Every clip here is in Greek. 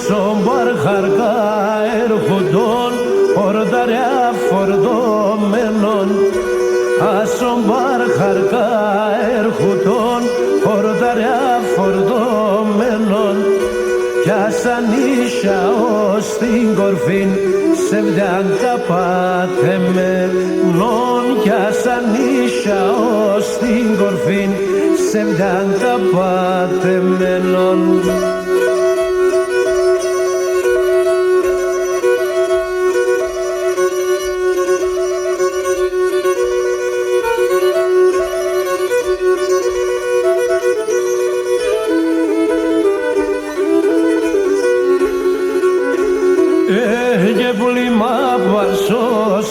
σομπαρ χαρκά έρχοντον ορδαριά φορδόμενον ασομπαρ χαρκά έρχοντον ορδαριά φορδόμενον κι ασαν ίσια ως την κορφήν σε βδιάνκα πατεμένον κι ασαν ίσια ως την κορφήν σε βδιάνκα πατεμένον.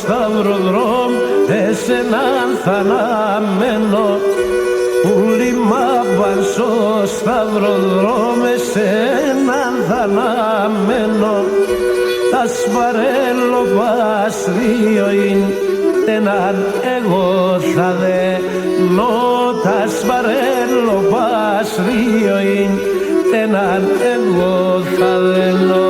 Σταυροδρόμ εσέναν θα αναμένω πουλήμα βαρσό σταυροδρόμ εσέναν θα αναμένω τα σπαρέλο βαστρίωιν τέναν εγώ θα δένω τα σπαρέλο βαστρίωιν τέναν εγώ θα δένω.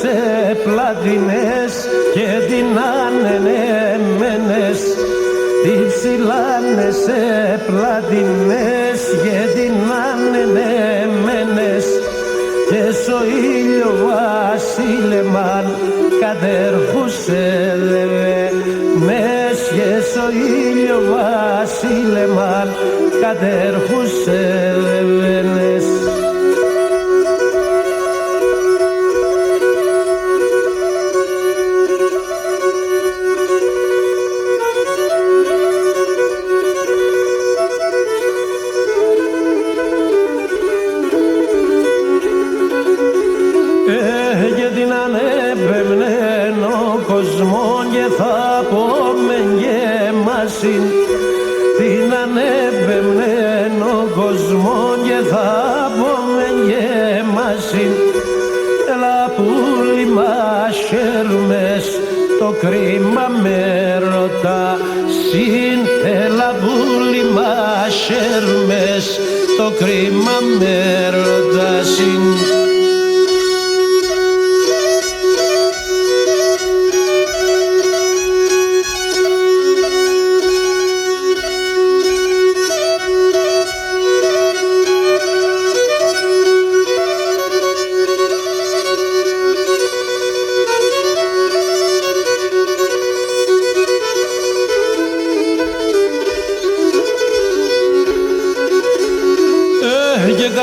Σε πλατινές και δυνάνενεμένες υψηλάνε σε πλατινές και δυνάνενεμένες και σο ήλιο βασίλεμαν κατερχούσε δεβενές και σο ήλιο βασίλεμαν κατερχούσε δεβενές. Την ανέβαινε ο κόσμος και θα πούμε γεμάσιν έλα πουλί μας χαίρμες το κρίμα με ρωτάσιν έλα πουλί μας χαίρμες το κρίμα με ρωτάσιν.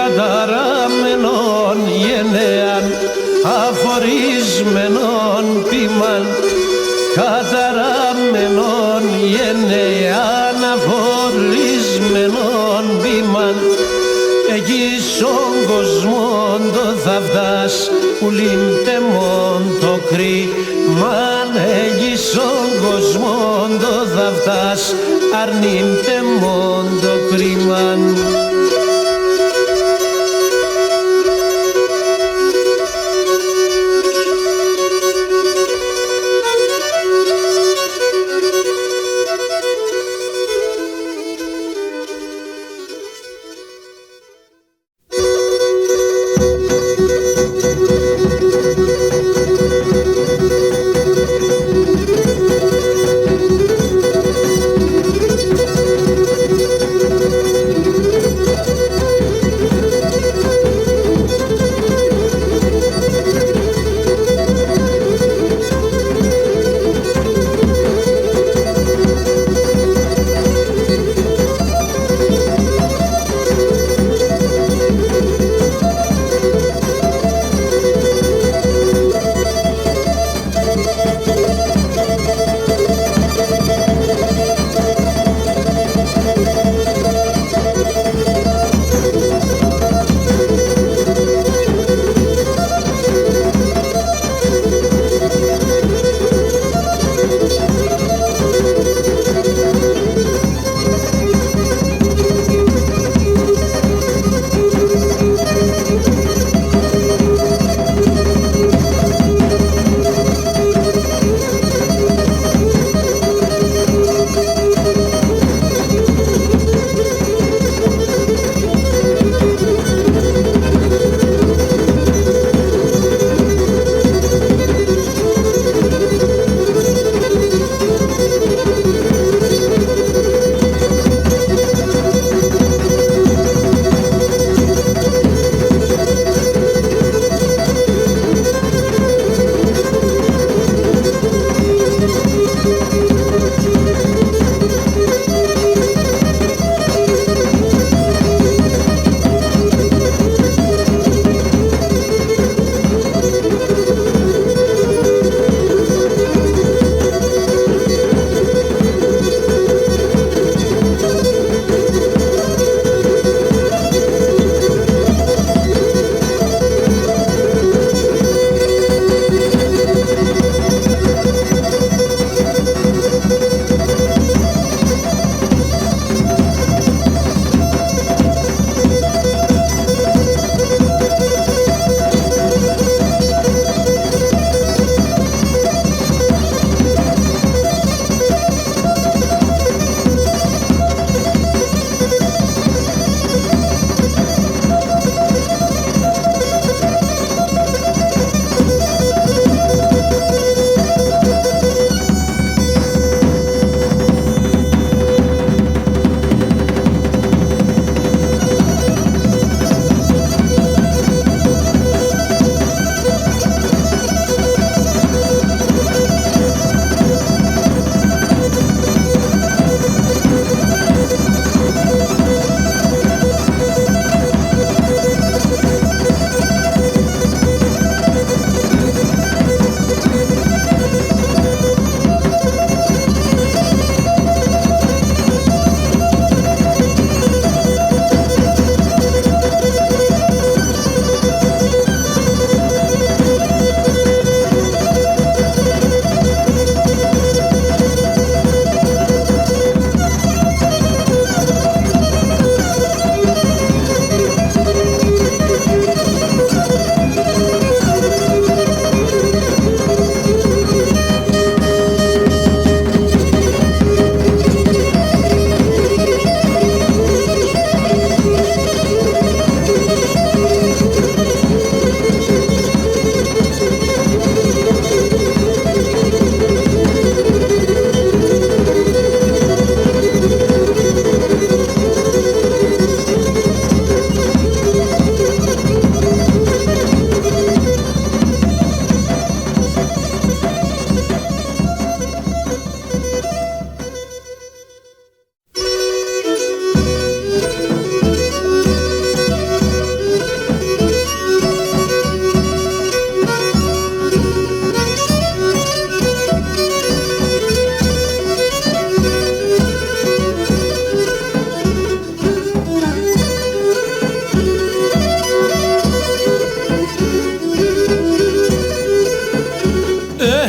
Καταραμένον γενναίαν αφορισμένον ποιμαν καταραμένον γενναίαν αφορισμένον ποιμαν εκεί στον κοσμόν το θα φτάς που λιμπτεμόν το κρίμαν εκεί στον κοσμόν το θα φτάς αρνιμπτεμόν το κρίμαν.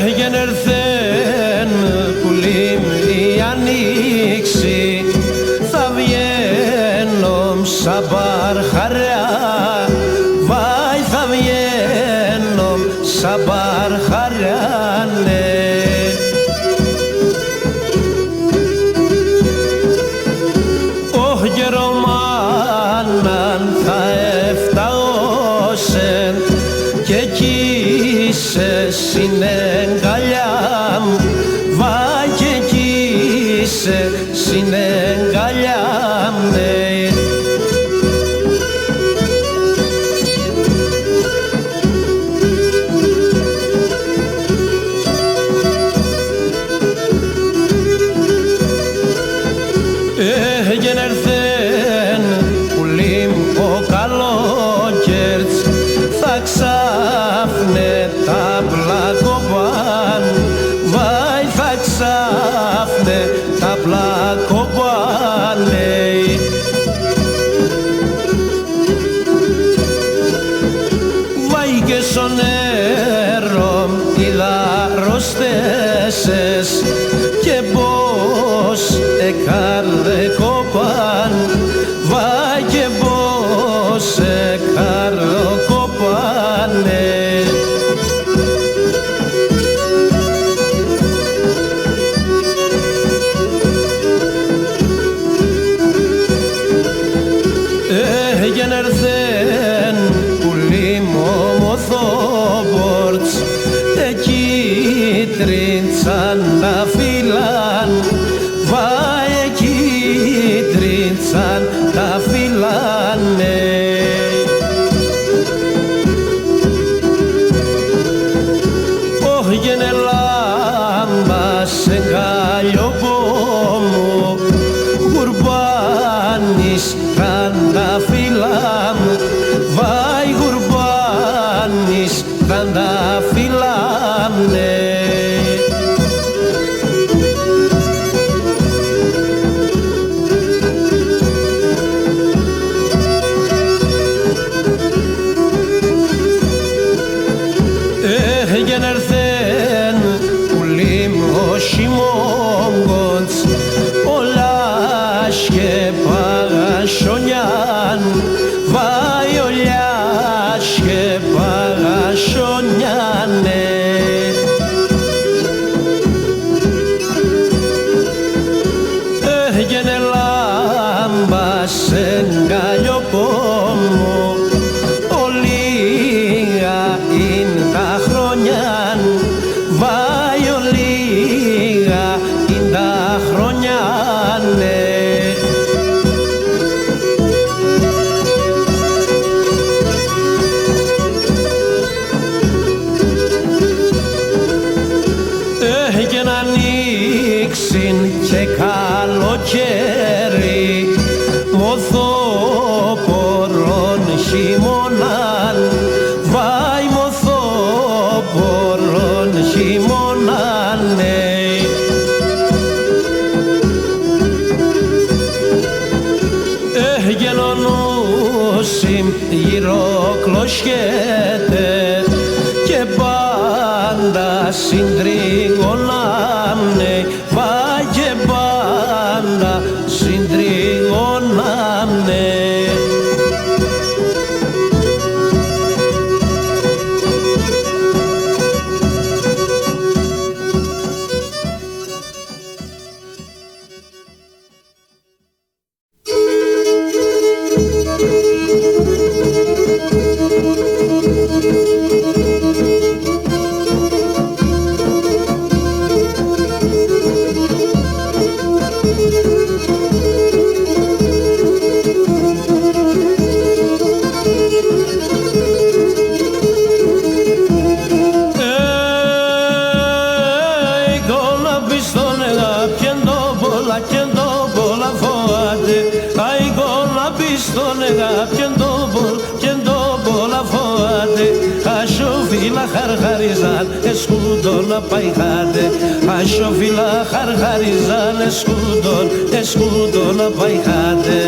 Γενερθέν πουλίμ η ανοίξη, θα βγαίνω σαν παρχαριά. Βάι θα βγαίνω σαν παρχαριά, ναι. Συνεγκαλιά μου, βάει και εκεί σε συνεγκαλιά με. Γενερθέν πουλί μου ο καλόκερτς, θα ξάφνε τα πλακοπάν. Βάι θα ξάφνε τα πλακοπάν, λέει. Βάι και στο νερό είδα ρωστέσες και πως εκάρδε κοπάν. Βάι και πως εκάρδε κοπάν, ναι. Γενερθέν πουλί μου ομοθόπορτς, εκεί τρίντσαν τα φύλλαν. Βάι εκεί τρίντσαν τα φύλλαν, ναι. Όχι γενελάμπα σε καλλιοπόμου, γουρμπάνης τρανταφύλλα μου. Βάι γουρμπάνης τρανταφύλλα, ναι. Γενερθέν πουλί μου ο χειμώγκοντς, ολάς και παγασονιάν. Βάι ολιάς και παγασονιάν, ναι. Γενελάμπα σε καλλιοπόμου, ολίγα είναι τα χρονιάν. Βάι ολίγα είναι τα χρονιάν, ναι. Και να ανοίξουν και καλοκαίρι, μοθόπορον χειμωνάν. Βάι μοθόπορον χειμωνάν, ναι. Γενονούσιμ γύρω κλωσιέται και πάντα συντριγωνάμνε. Βάι και πάντα συντριγωνάμνε. Χαρχαριζάν εσκούντον απαϊχάτε, ασιοφύλλα χαρχαριζάν εσκούντον απαϊχάτε.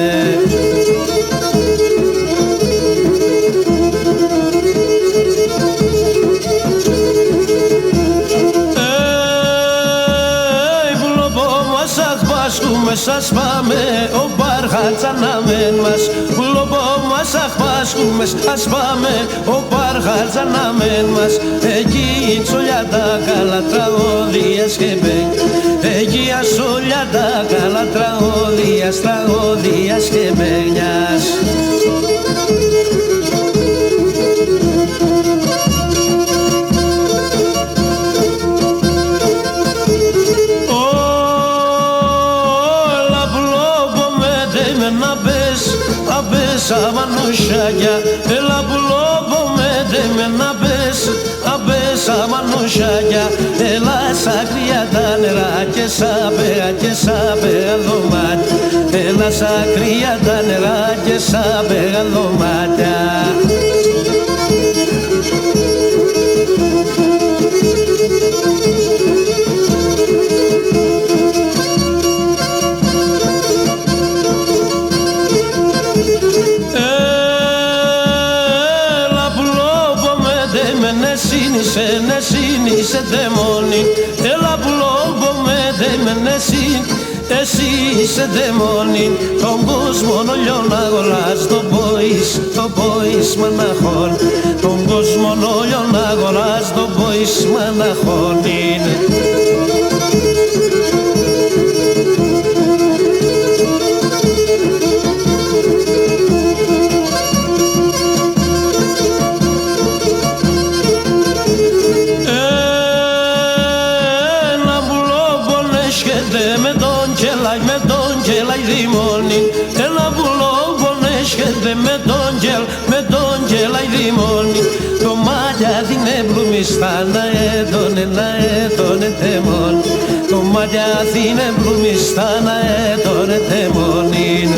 σας πάμε, ο Παρχατζαναμέν μας, γλωμπό μας αχπάσκουμες, ας πάμε, ο Παρχατζαναμέν μας, εκεί η τσολιά τα καλά τραγώδια σκεπέν, εκεί ασόλια τα καλά τραγώδια σκεπένιας. Μανουσάκια, έλα πουλόπο με να πες, απέσα μανουσάκια, έλα σαν κρύα τα νερά και σαν πέα δωμάτια, έλα σαν κρύα τα νερά και σαν πέα δωμάτια. Είσαι δαιμόνι, έλα πουλόμπο με εσύ είσαι δαιμόνι, τον κόσμο όλιον αγοράς, το ποίς μαναχών, τον κόσμο όλιον αγοράς, το ποίς μαναχών είναι. Έλα πουλόμπον έσχεται με τον γελάει δίμονι, το μάτια την εμπλουμιστά να έτωνε τεμόν, το μάτια την εμπλουμιστά να έτωνε τεμόνιν.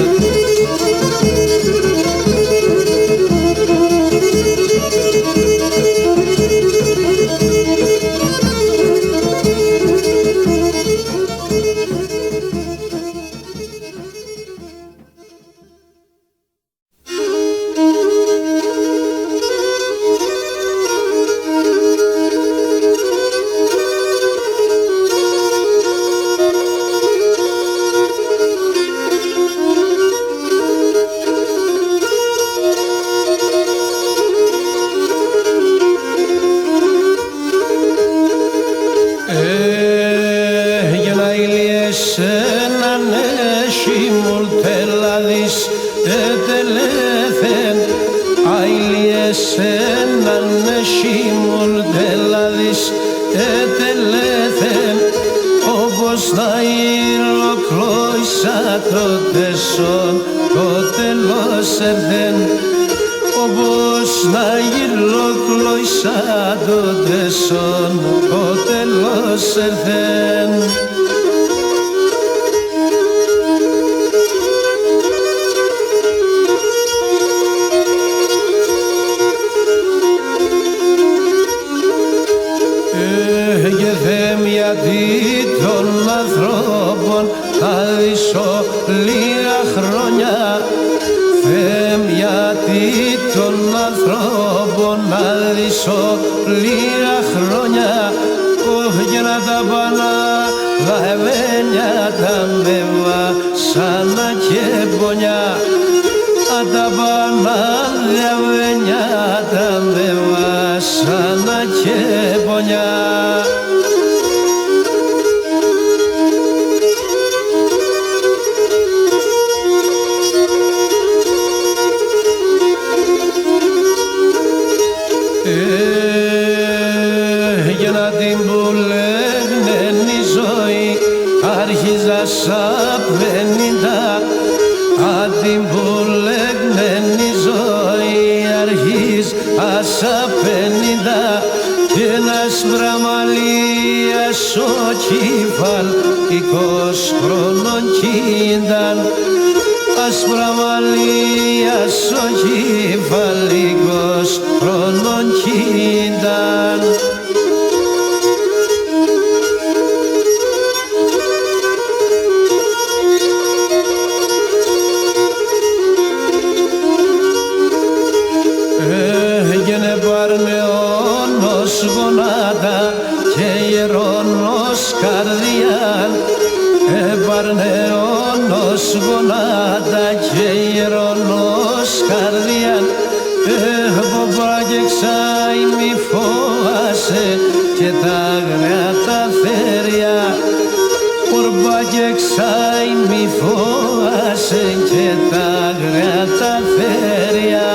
καρδιάν επαρνεών γονάτα και ηρωνός καρδίαν Μπομπά και ξάι μη φόβασε και τα αγριά τα θέρια Μπομπά και ξάι μη φόβασε και τα αγριά τα θέρια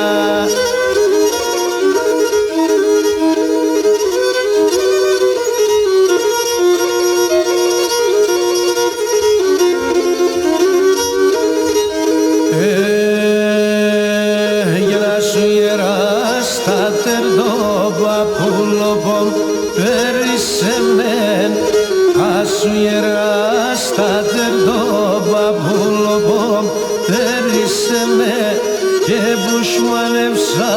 Σου γερά στα τερδόβα πουλοπομ πέρισε με και που σου ανεύσα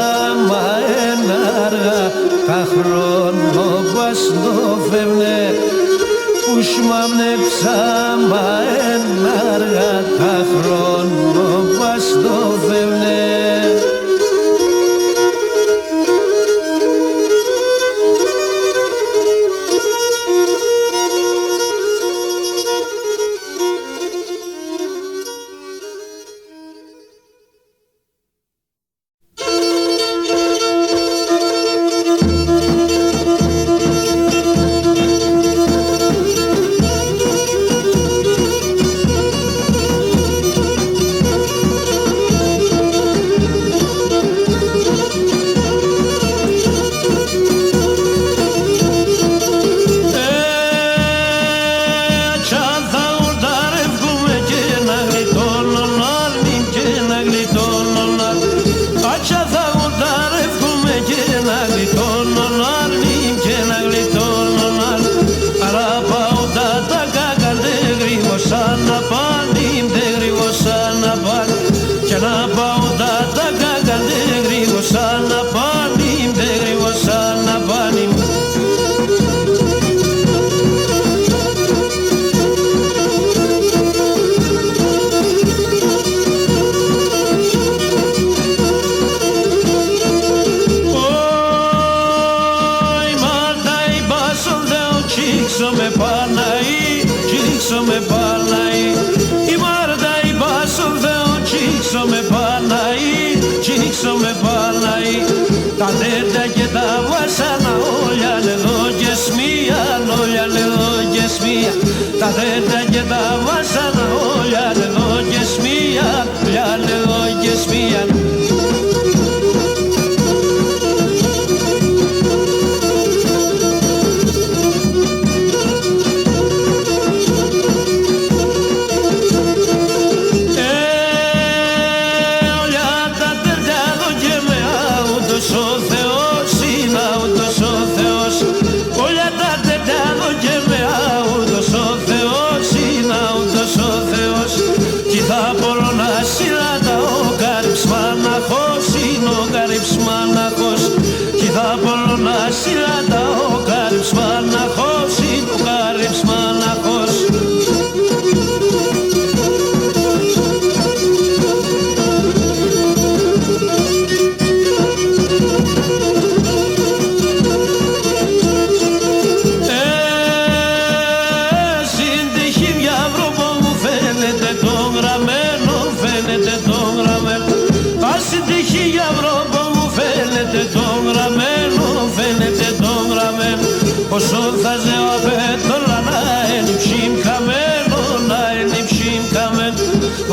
μα ένα αργά τα χρόνο πας το φευνε που σου ανεύσα μα ένα αργά τα χρόνο πας το φευνε Τα δέντρα και τα βάσανα όλα εδώ και σμίαν, όλα εδώ και σμίαν. Όλα τα τεριά εδώ και με άουτος ο Θεός είναι άουτος ο Θεός. Όλα τα τεριά εδώ και με άουτος ο Θεός είναι άουτος ο Θεός. Κι θα μπορώ να συλλάτα ο καρυψμάναχος είναι ο καρυψμάναχος. Κι θα μπορώ να συλλάτα ο καρυψμάναχος είναι ο καρυψμάναχος. Όσο θα ζεω απέτωλα να ενυψίμ καμένο, να ενυψίμ καμένο.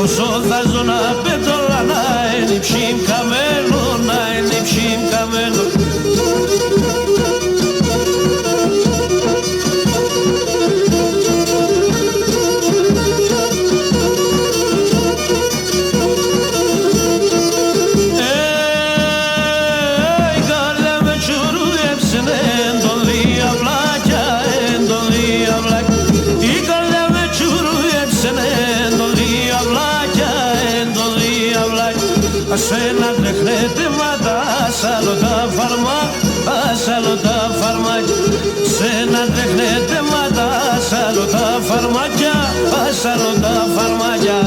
Όσο θα ζω να απέτωλα να ενυψίμ καμένο, να ενυψίμ καμένο. Ασένα τρεχνέτε μάτα, άσαλο τα φαρμάκια. Σένα τρεχνέτε μάτα, άσαλο τα φαρμάκια, άσαλο τα φαρμάκια.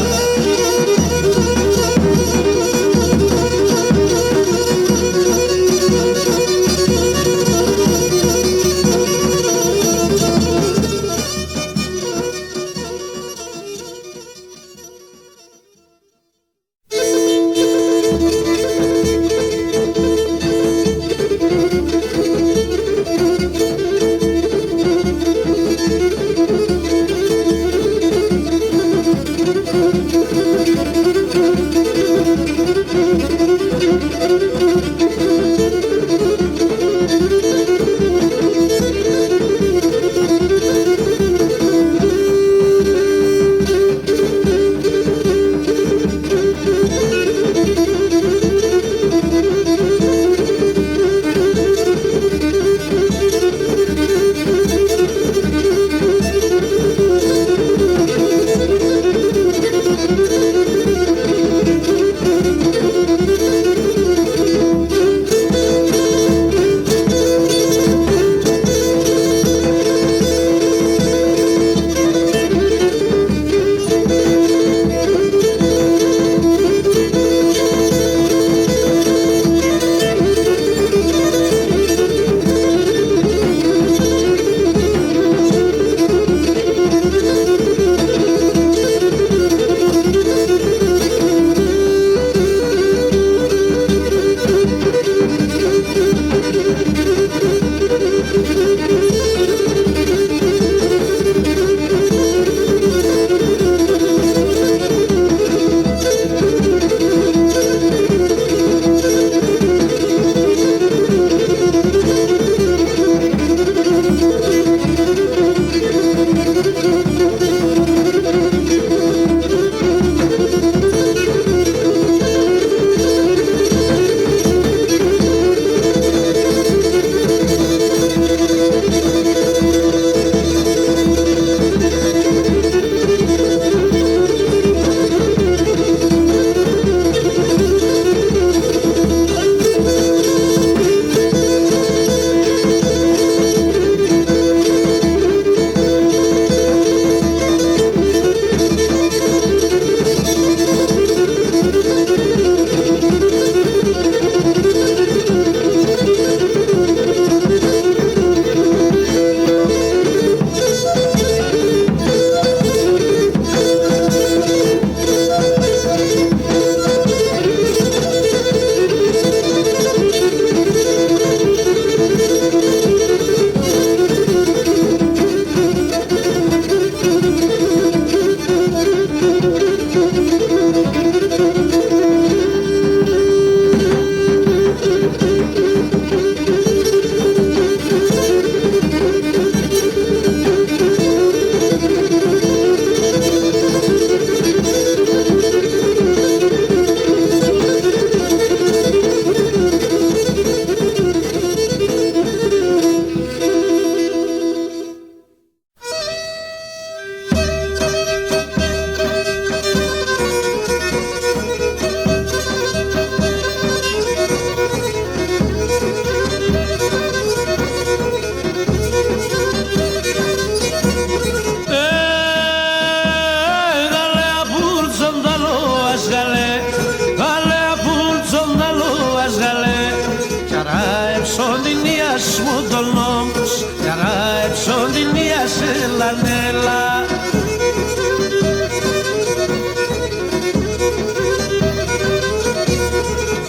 σελανέλα.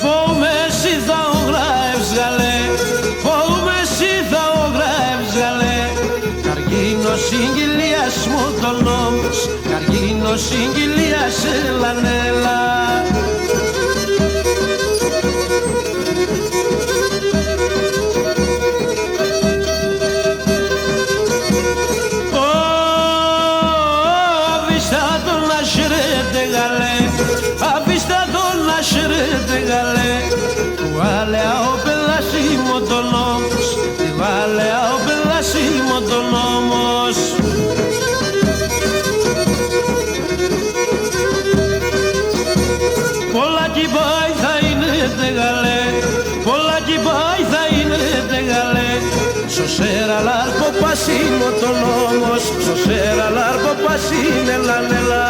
Φόμε εσύ θα ογράευς γαλέ, φόμε εσύ θα ογράευς γαλέ. Καργίνος συγκυλίας μου τον νόμος, καργίνος συγκυλίας σελανέλα. Iguale ao pedaçimo do nomos, iguale ao pedaçimo do nomos. Πολλά κι πάει θα είναι τεγαλέ, πολλά κι πάει θα είναι τεγαλέ. Σωσέρα λάρκο πασίμο το νόμος, σωσέρα λάρκο πασίνε λανελά.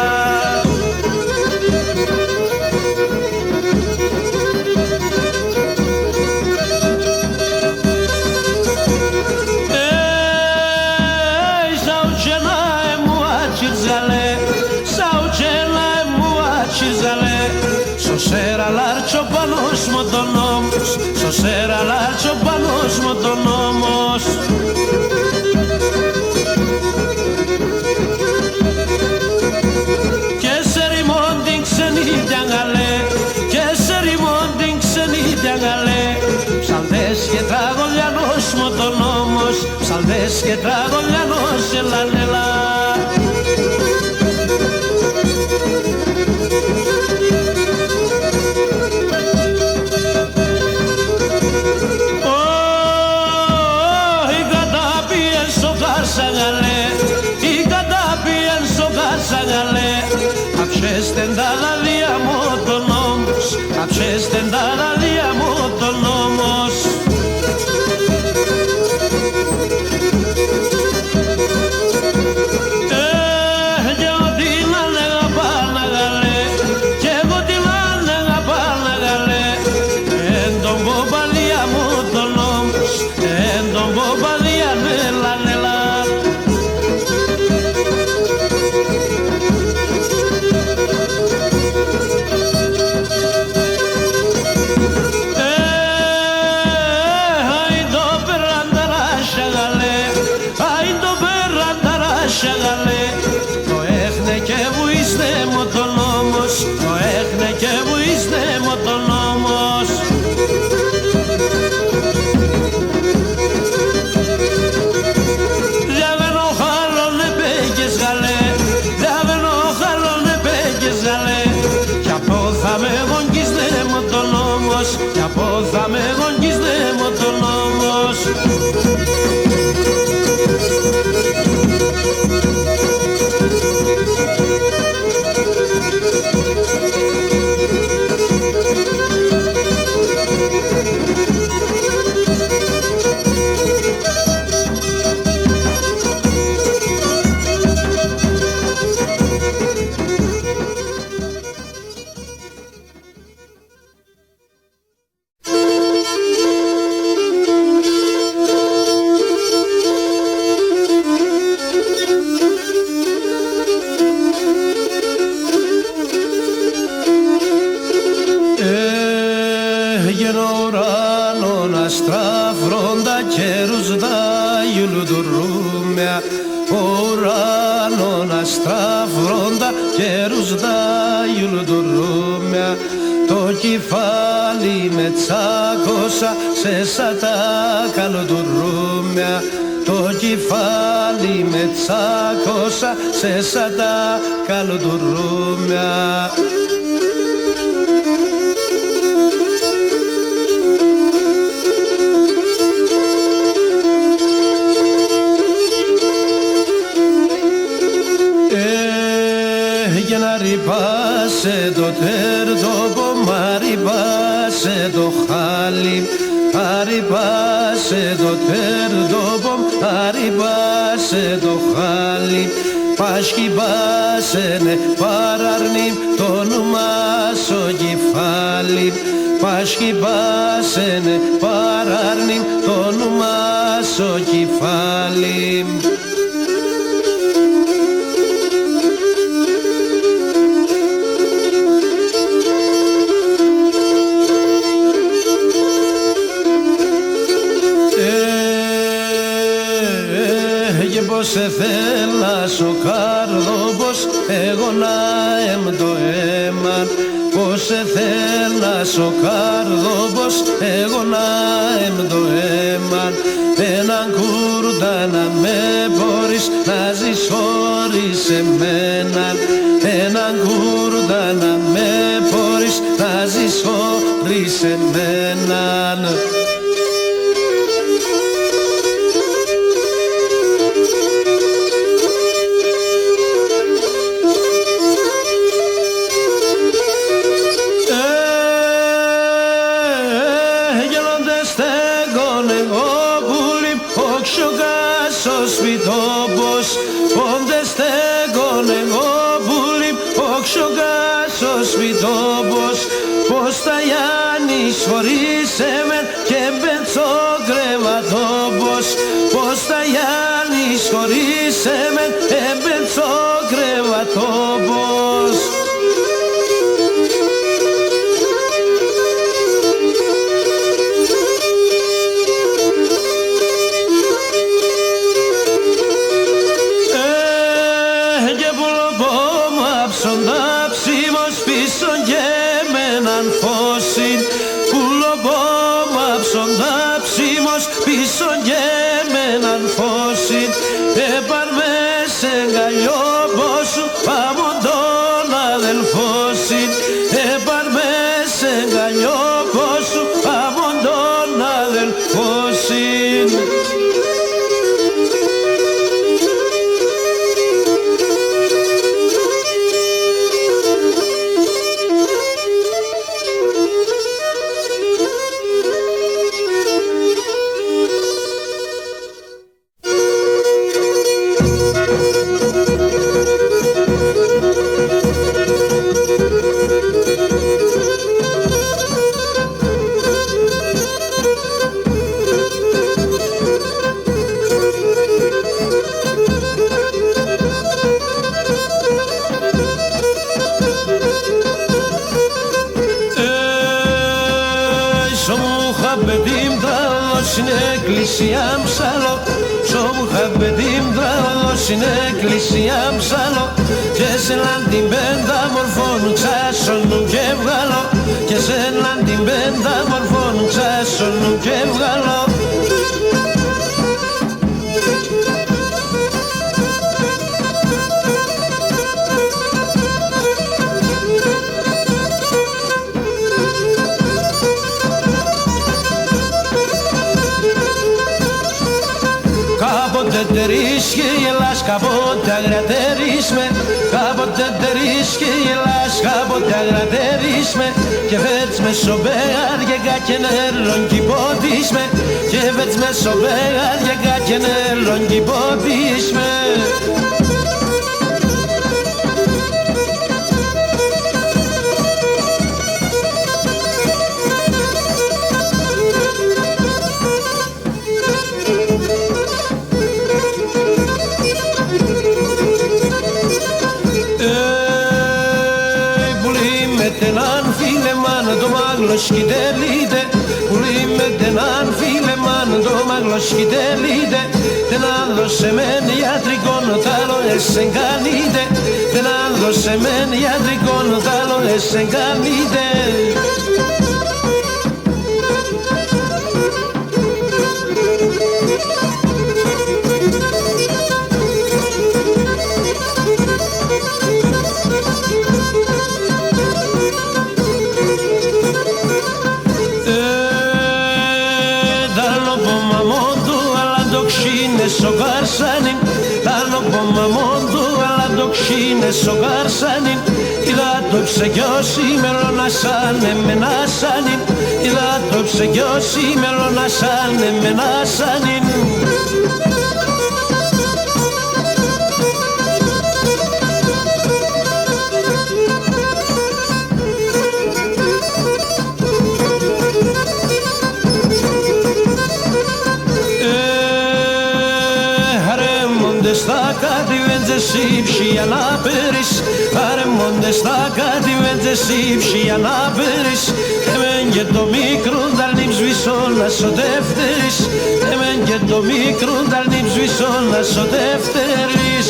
Σωσέρα λάρτσο πανός μου το νόμος, σωσέρα λάρτσο πανός μου το νόμος. Και σε ρημόν την ξενίδια γαλέ, και σε ρημόν την ξενίδια γαλέ. Ψαλδές και τραγωδιανός μου το νόμος, ψαλδές και τραγωδιανός ελανελά. Aψέστεν τα δαδία μου το νόμος, αψέστεν τα δαδία μου το νόμος. Και εγώ την ανέγα πάνα γαλέ, και εγώ την ανέγα πάνα γαλέ. Εν τον ποπαλία μου το νόμος, εν τον ποπαλία νέλα νέλα. Το έχνε και βουίστε μου το νόμος. Διαβαίνω χαλόν επέγγες γαλέ, διαβαίνω χαλόν επέγγες γαλέ. Κι από θα με γονγκίστε μου το νόμος, κι από θα με γονγκίστε μου το νόμος. Σταυρώντα καιρούς δάιουλ ντουρούμια. Το κεφάλι με τσάκωσα σε σαν τα καλοντουρούμια. Το κεφάλι με τσάκωσα σε σαν τα καλοντουρούμια. Ριπάσε το τέρτοπο, μα ριπάσε το χάλι. Αριπάσε το τέρτοπο, αριπάσε το χάλι. Πασχιπάσενε παραρνήμ το όνομα στο κεφάλι. Πασχιπάσενε παραρνήμ το όνομα στο κεφάλι. και πως σε θέλας ο κάρδο, πως εγώ να εμ το έμαν. Πως σε θέλας ο κάρδο, πως εγώ να εμ το έμαν. Έναν Κούρδα να με μπορείς να ζεις χωρίς εμέναν. Έναν Κούρδα να με μπορείς να ζεις χωρίς εμέναν. Πόντε στέγωνε εγώ πουλί, όξογας ο σπιτόπος. Πως τα Γιάννης χωρίς εμεν και μπεν στο κρεβατόπος. Πως τα Γιάννης χωρίς εμεν έμπεν στο κρεβατόπος. Πίσω και με έναν φώσιν έπαρ με σε γκαλιό πόσου από τον αδελφώσιν. Έπαρ με σε γκαλιό πόσου από τον αδελφώσιν. Στην εκκλησία ψαλώ, σώμου χαμπετήμ τραγωδώ στην εκκλησία ψαλώ. Και σε έναν την πέντα μορφών ξάσωνουν και βγάλω. Και σε έναν την πέντα μορφών ξάσωνουν και βγάλω. Κάποτε τερείς και γελάς, κάποτε αγρατερείς με. Κάποτε τερείς και γελάς, κάποτε αγρατερείς με. Και φέτς με σοβέγαρια κακενέρων κι υπότις με. Και φέτς με σοβέγαρια κακενέρων κι υπότις με. Το μάγλος κοιτελείται, πουλί με τενάν φίλε μάν, το μάγλος κοιτελείται. Δεν άδωσε μεν ιατρικόν, τ' άλλο εσεν κάνετε. Δεν άδωσε μεν ιατρικόν, τ' άλλο εσεν κάνετε. Στο καρσάνιν, άλλο πομαμόντου, αλλά το ξύνε στο καρσάνιν. Είδα το ψεγιώσει μελώνα σαν εμένα σάνιν. Είδα το ψεγιώσει μελώνα σαν εμένα σάνιν. Στα κάτι σήψη ανάπερις αρεμόντες τα κάτι βέντζε σήψη ανάπερις εμεν και το μικρό δαλνίμ σβησόλας ο δεύτερης εμεν και το μικρό δαλνίμ σβησόλας ο δεύτερης.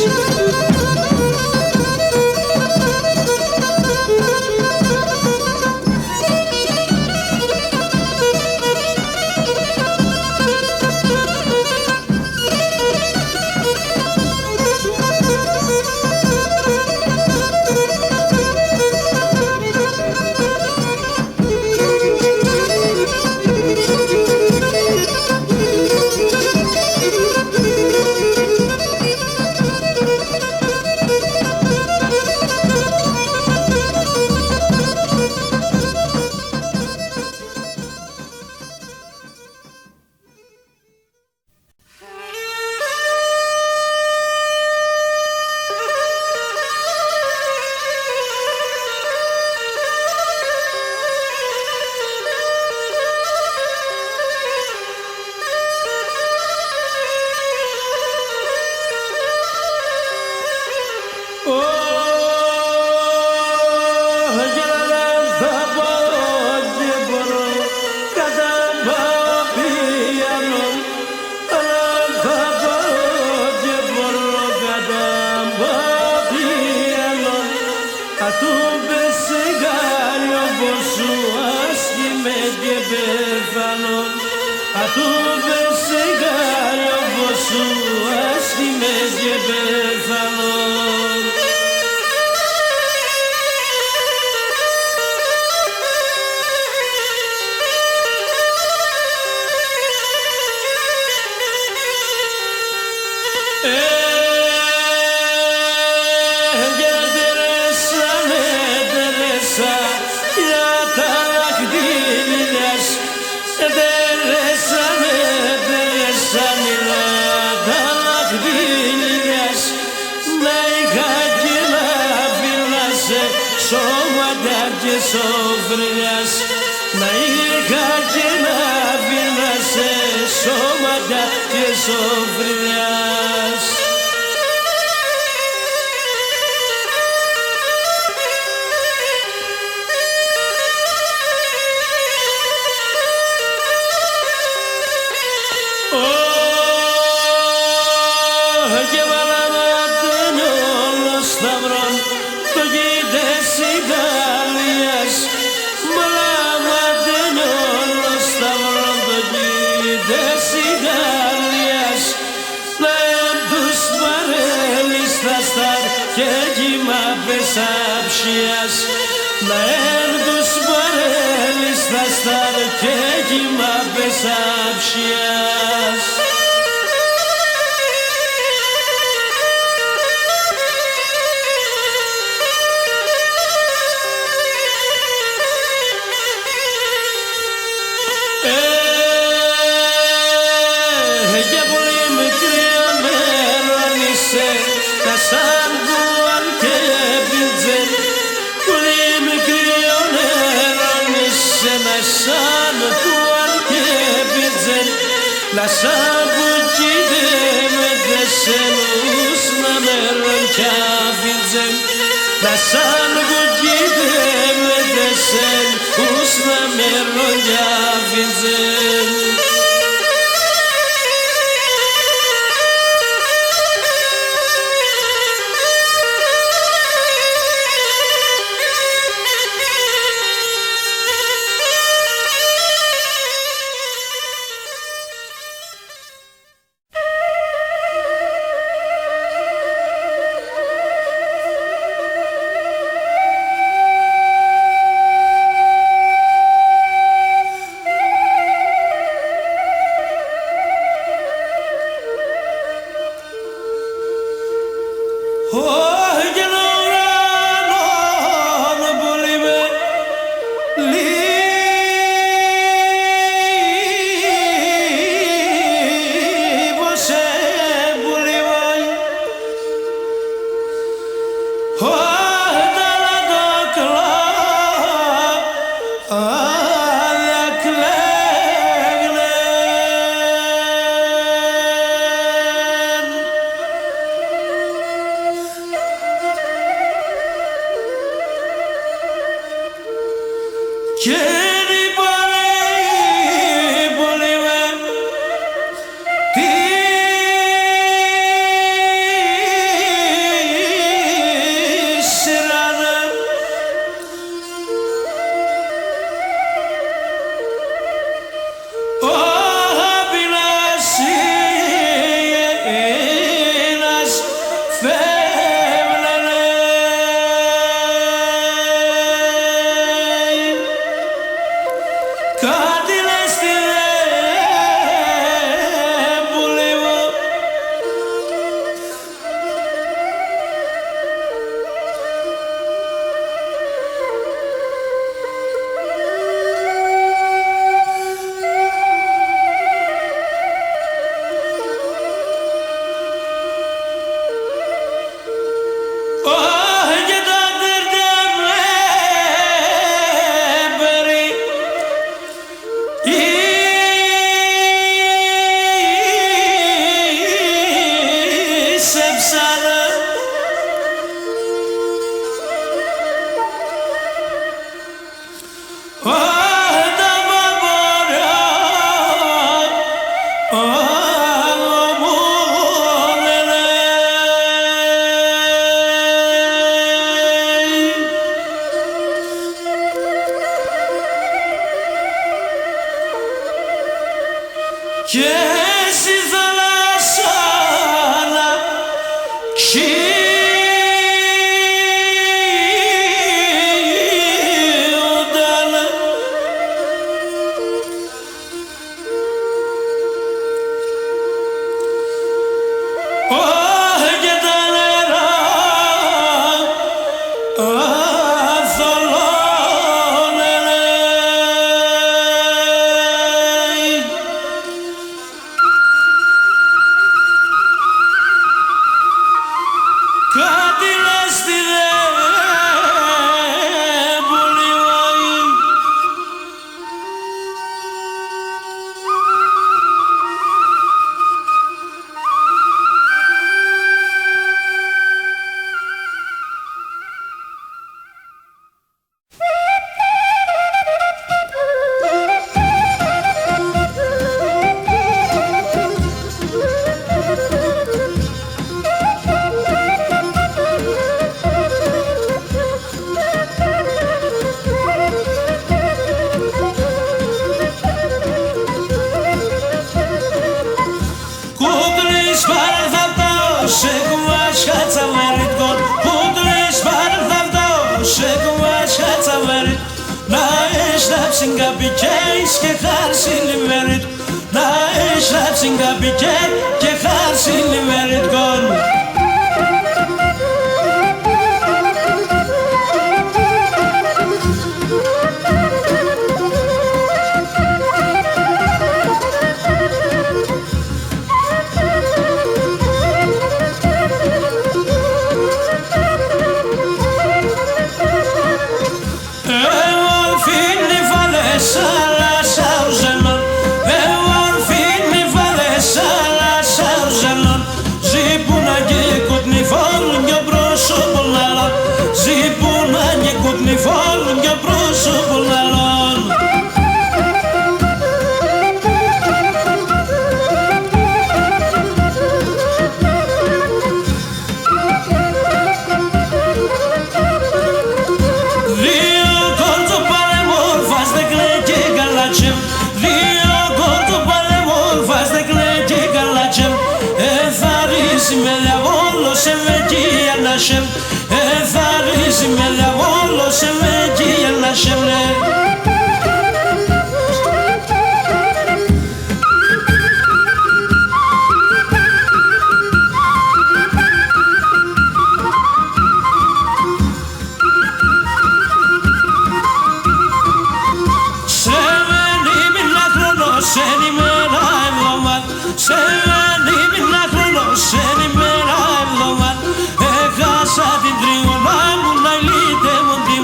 Έχασα την τρίγωνα μου να λύτε μου τη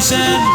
Άφησεν.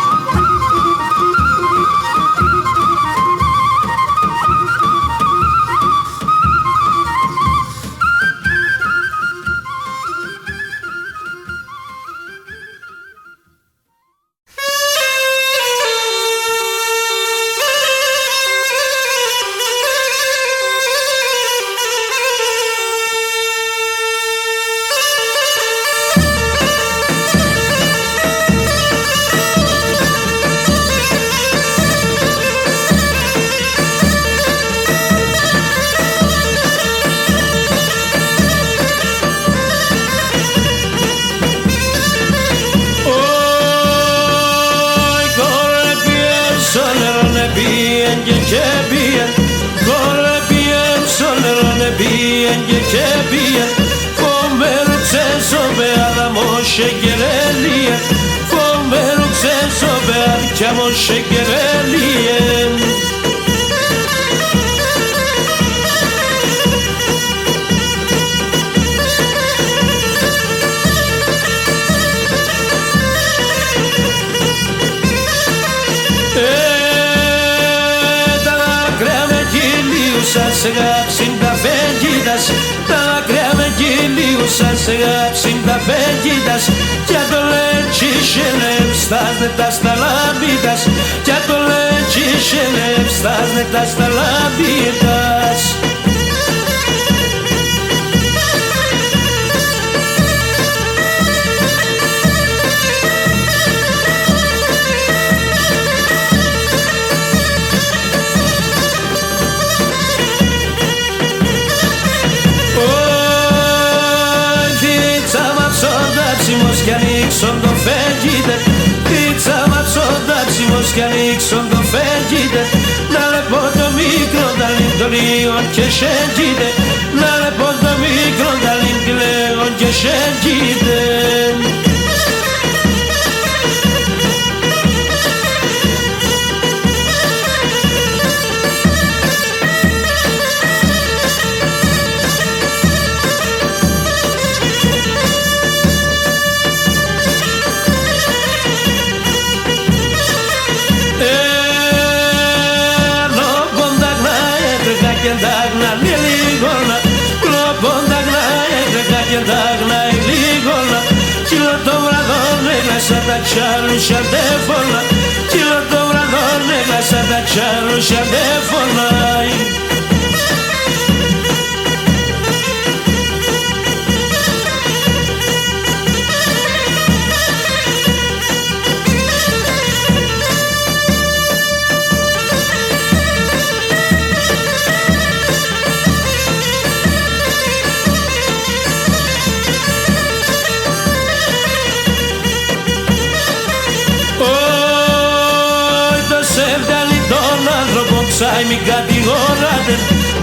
Ξάι μη κατηγοράτε,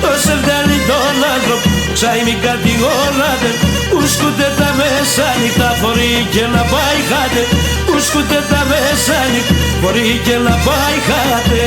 το σεβδέλει τον άνθρωπο. Ξάι μη κατηγοράτε, ουσκούτε τα μεσάνυχτα μπορεί και να πάει χάτε. Ουσκούτε τα μεσάνυχτα μπορεί και να πάει χάτε.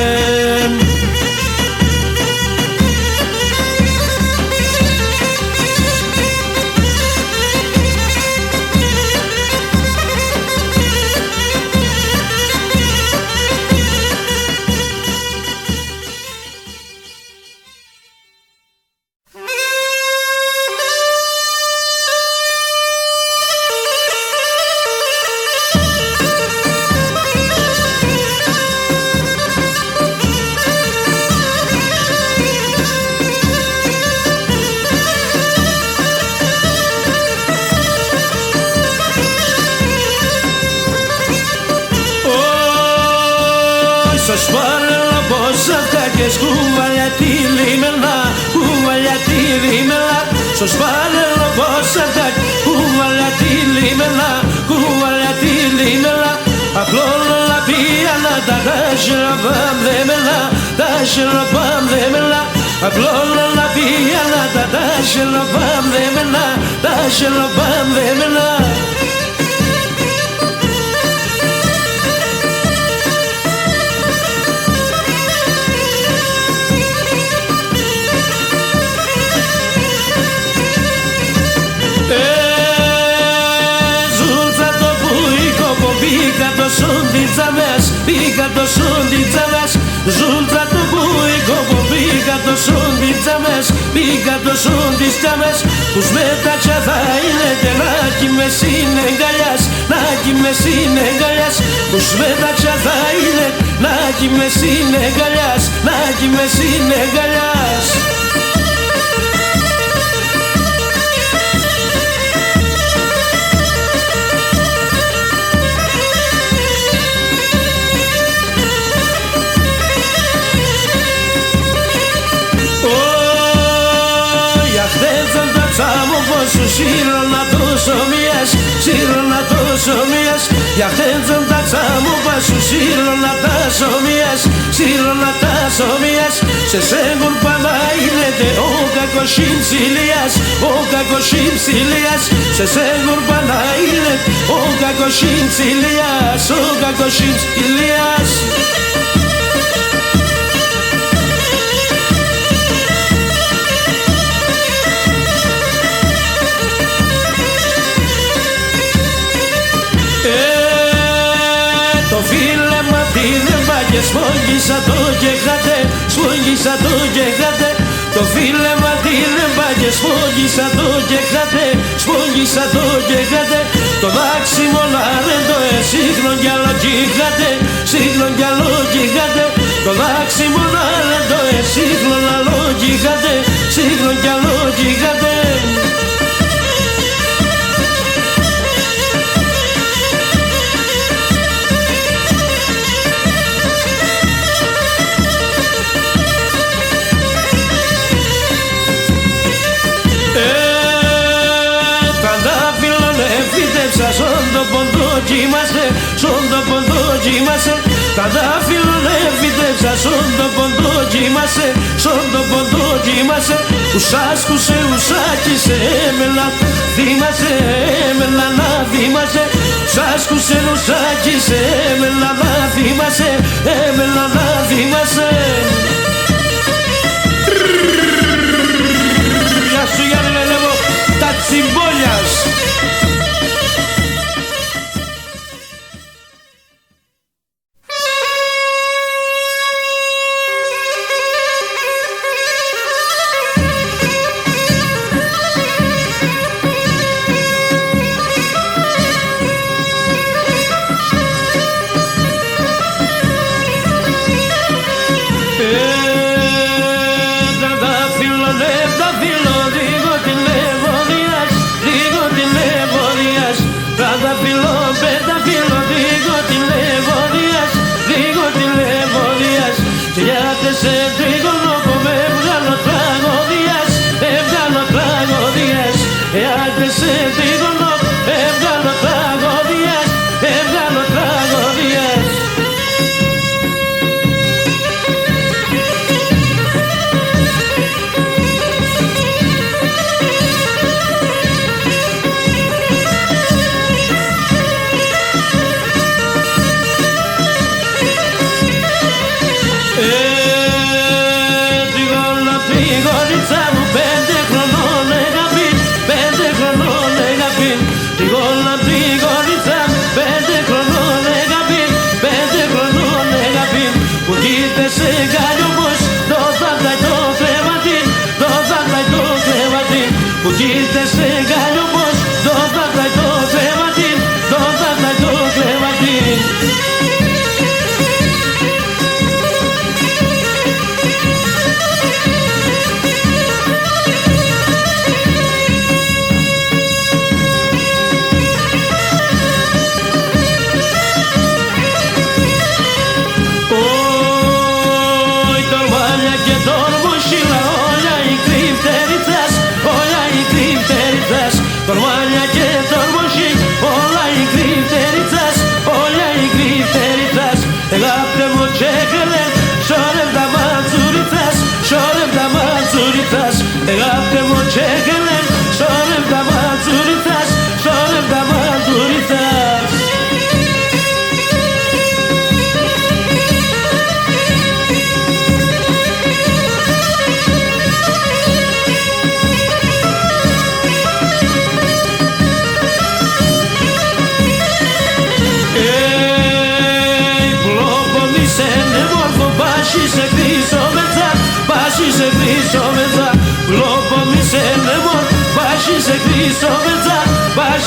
Κουβαλιά τη λίμελα, κουβαλιά τη λίμελα. Στο σπάνελο πως αυτά, κουβαλιά τη λίμελα, κουβαλιά τη λίμελα. Απλώνω la piana, τα τάσχελα πανδέμελα, τάσχελα πανδέμελα. Απλώνω la piana, τα τάσχελα πανδέμελα, τάσχελα πανδέμελα. τζαμές, πήγα το σούντι τζαμές, ζούλτσα του μπουικόπο, πήγα το σούντι τζαμές, πήγα το σούντι τζαμές, τους μέταξα θα είναι τελάκι με συνεγκαλιάς, νάκι με συνεγκαλιάς, τους μέταξα θα είναι νάκι με συνεγκαλιάς, νάκι με συνεγκαλιάς. Σου σύρωνα τόσο μίας, σύρωνα τόσο μίας. Για χτέντζον τα τσάμου σου σύρωνα τα σομίας, σύρωνα τα σομίας. Σε σέγγον πάντα είναι ο κακοσύν ψηλίας, ο κακοσύν ψηλίας. Σε σέγγον πάντα είναι ο κακοσύν ψηλίας, ο κακοσύν ψηλίας. Σφόγγισα το και χάτε, σφόγγισα το και χάτε. Το φίλεμα την εμπάγε, σφόγγισα το και χάτε, σφόγγισα το και χάτε. Το δάξιμο να δεν το εσύχνον κι άλλο κυχάτε, σύχνον κι άλλο κυχάτε. Το δάξιμο να δεν το εσύχνον άλλο κυχάτε, σύχνον κι άλλο κυχάτε. Σον το ποντό κοιμάσαι, σον το ποντό κοιμάσαι. Κατάφυλλον εφητεύσα, σον το ποντό κοιμάσαι, σον το ποντό κοιμάσαι. Ουσάσκουσε, ουσάκισε, έμελα, θυμάσαι, έμελα να θυμάσαι. Ουσάσκουσε, ουσάκισε, έμελα να θυμάσαι, έμελα να θυμάσαι. Γεια σου Γιάννη Λελεύω, τα τσιμπόλιας. Τριγώνω, τριγώνιτσα,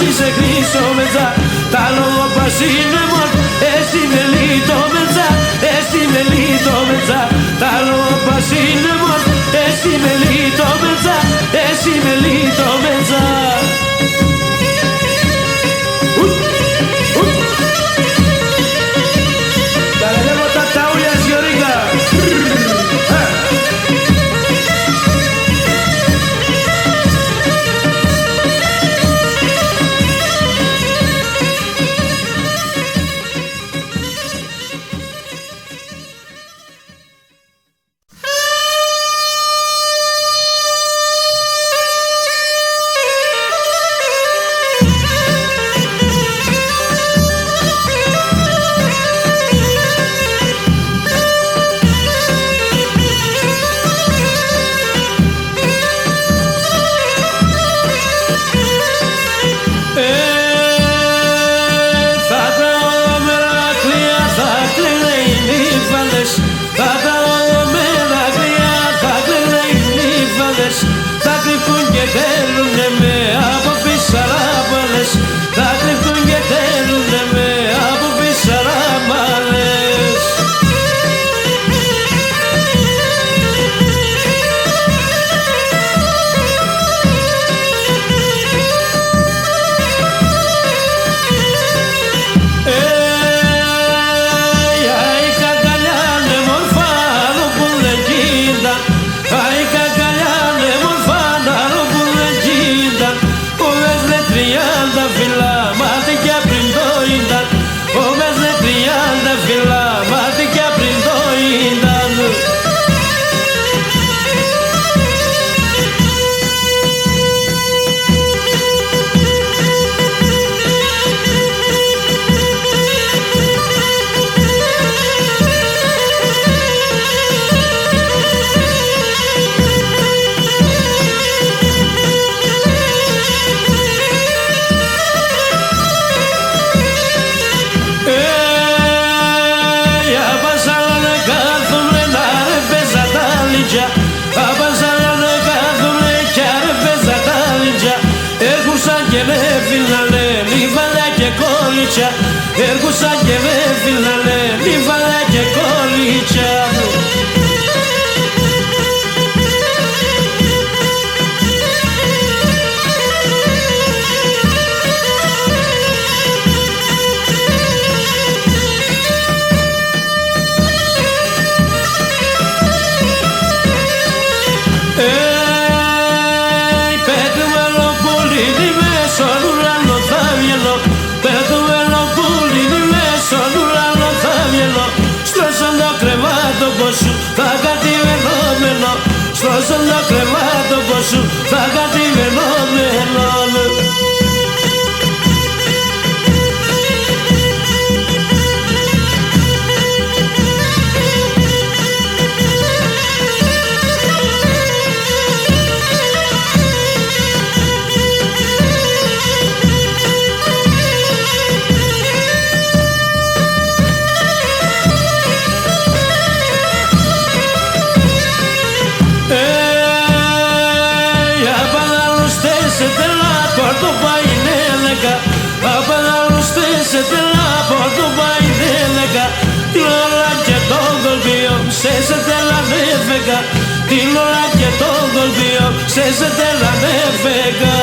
εσύ σε χρυσό μετζά. Τα λόγω πας είναι μόνο, εσύ με λίτο μετζά. Εσύ με λίτο μετζά. Τα λόγω πας είναι μόνο, εσύ με λίτο μετζά. Εσύ με λίτο μετζά. Θα κρυφτούν και θέλουνε με από πισαράμπαλες. Θα κρυφτούν και θέλουνε με από πισαράμπαλες. Η κακαλιά είναι μορφά, άλλο που δεν κοίτα. Η κακαλιά είναι μορφά, άλλο που δεν κοίτα. Πόμες δε 30 φυλά, μάτια πριν το ήταν. Πόμες δε 30 φυλά, μάτια πριν το ήταν. Απαζάλανε κάθουνε κι αρεπέζα τα λίτια. Έρχουσαν και με φύλανε λιβαλιά και κόλλητια. Έρχουσαν και με φύλανε λιβαλιά και κόλλητια. Θα κατηβαινόμενο, στρώσαν το κρεβάτο σου, θα κατηβαινόμενο. Σε τελανέφεγα, την ώρα και τον κολπίο, σε τελανέφεγα.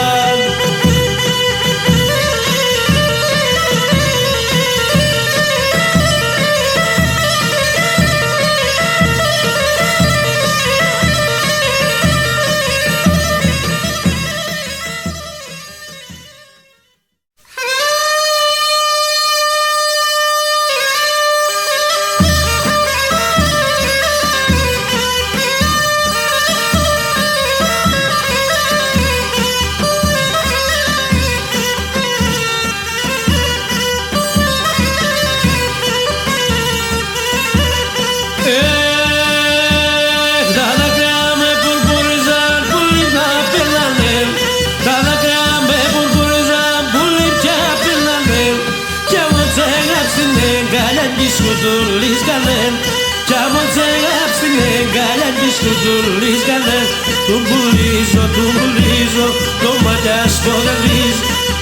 Κι άμα τσεγάπ στην εγκαλιά της κουτουλής καλέ. Του μπουλίζω, το ματιά στο δελείς.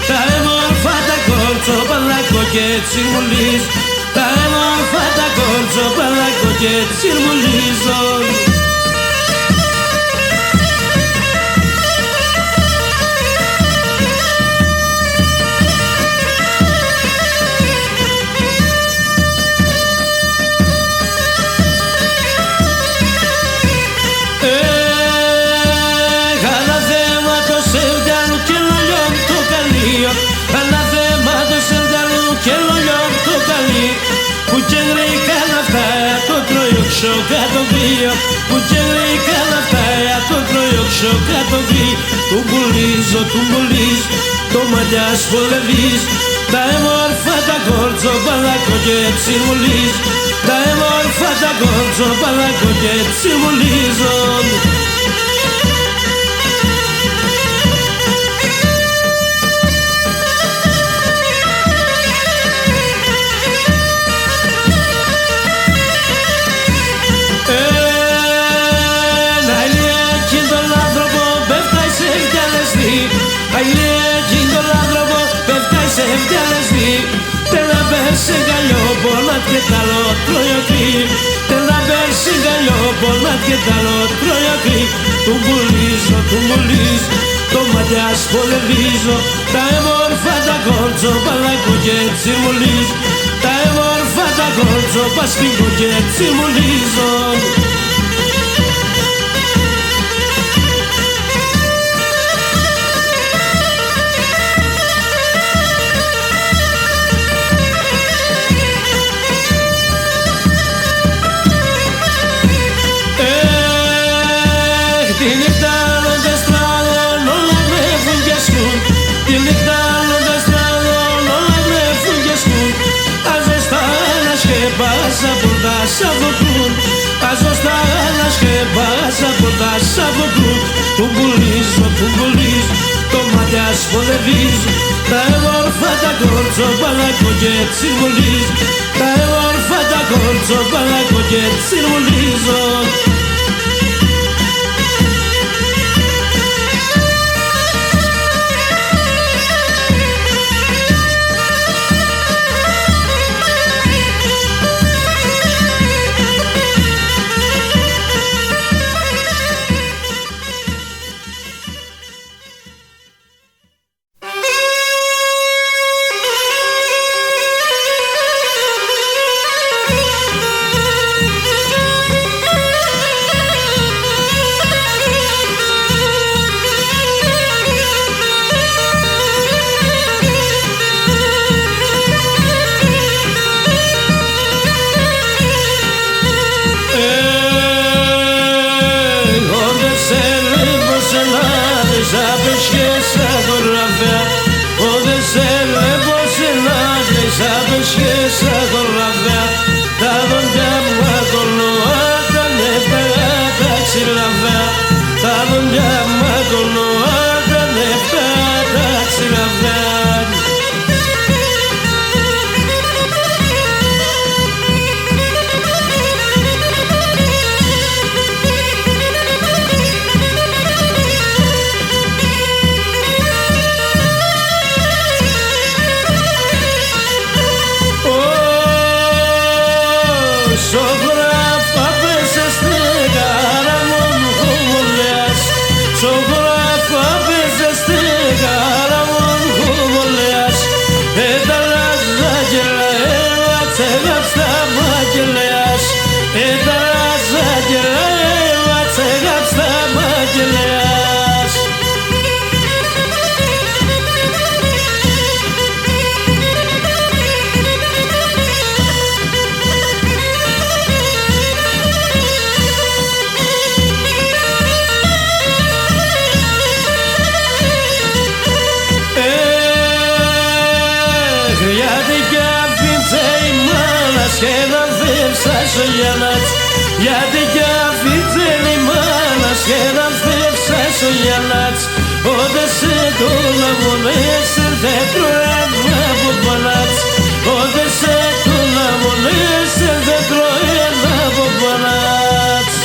τα έμορφα τα κόρτσοπαλάκο και τσιρμουλίζ, τα έμορφα τα κόρτσοπαλάκο και τσιρμουλίζω. Κάτω βίο που και γλυκά να φτάει από το τροϊόξο κάτω βίο του μπουλίζω, το μαλλιάς πολεμείς τα έμορφα τα κόρτσο παλάκο και τσιμουλίζ, τα έμορφα τα κόρτσο παλάκο και τσιμουλίζω. Τέλα πέρσε γαλλιό πονάτ και ταλό τροϊοκρή, τέλα πέρσε γαλλιό πονάτ και ταλό τροϊοκρή, του μπουλίζω, το μαλλιάς πολεμίζω, τα έμορφα τα κόρτσο παλάκο και τσιμουλίζ, τα έμορφα τα κόρτσο πασπίκο και τσιμουλίζω. Του μπουλίζω, το μαλλιάς πολεμίζω, τα έμορφα τα κόρτσο παλάκο και τσιρμουλίζ, τα έμορφα τα κόρτσο παλάκο και τσιρμουλίζω. Γιατί κι αφήτσελη μάνας και να φεύσας ο γυαλάτς, ότε σε το λαμονές δεν τρώει από παλάτς, ότε σε το λαμονές δεν τρώει από παλάτς.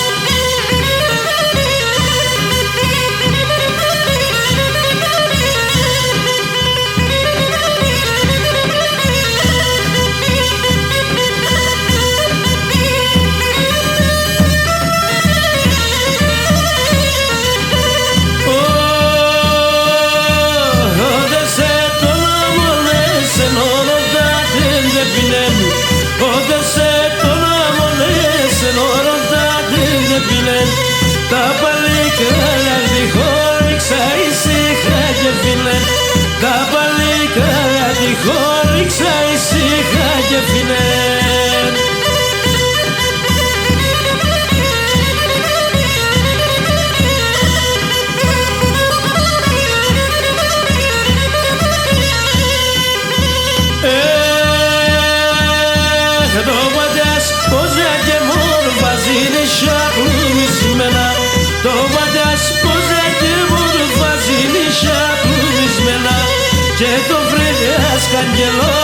Τα παλικάρια τη χώριξα ήσυχα και φίλε. Τα παλικάρια τη χώριξα ήσυχα και φίλε. Το πατιάς πόζα και μορφάζει είναι σαπλουμισμένα. Το πατιάς πόζα και μορφάζει είναι σαπλουμισμένα. Και το βρέας καγγελό